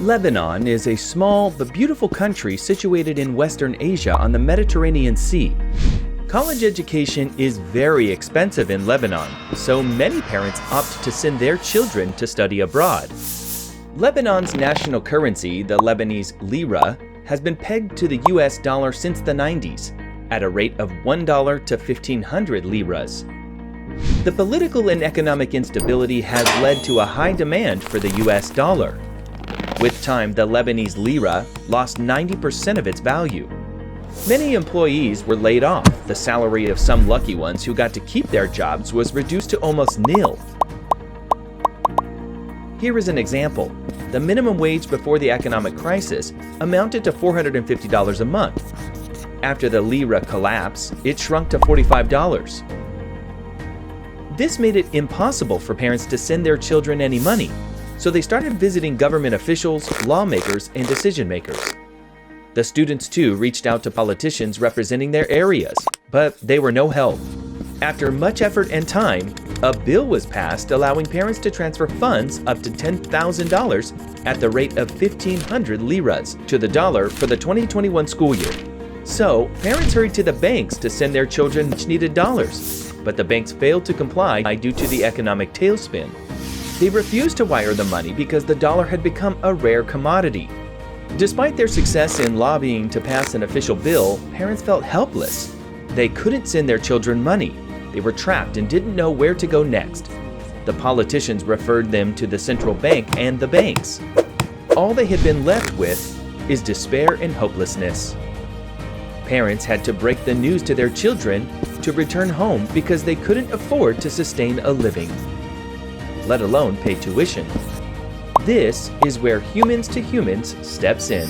Lebanon is a small but beautiful country situated in Western Asia on the Mediterranean Sea. College education is very expensive in Lebanon, so many parents opt to send their children to study abroad. Lebanon's national currency, the Lebanese lira, has been pegged to the US dollar since the 90s, at a rate of $1 to 1,500 liras. The political and economic instability has led to a high demand for the US dollar. With time, the Lebanese lira lost 90% of its value. Many employees were laid off. The salary of some lucky ones who got to keep their jobs was reduced to almost nil. Here is an example. The minimum wage before the economic crisis amounted to $450 a month. After the lira collapse, it shrunk to $45. This made it impossible for parents to send their children any money, so they started visiting government officials, lawmakers, and decision makers. The students too reached out to politicians representing their areas, but they were no help. After much effort and time, a bill was passed allowing parents to transfer funds up to $10,000 at the rate of 1,500 liras to the dollar for the 2021 school year. So, parents hurried to the banks to send their children much needed dollars, but the banks failed to comply due to the economic tailspin. They refused to wire the money because the dollar had become a rare commodity. Despite their success in lobbying to pass an official bill, parents felt helpless. They couldn't send their children money. They were trapped and didn't know where to go next. The politicians referred them to the central bank and the banks. All they had been left with is despair and hopelessness. Parents had to break the news to their children to return home because they couldn't afford to sustain a living, let alone pay tuition. This is where Humans to Humans steps in.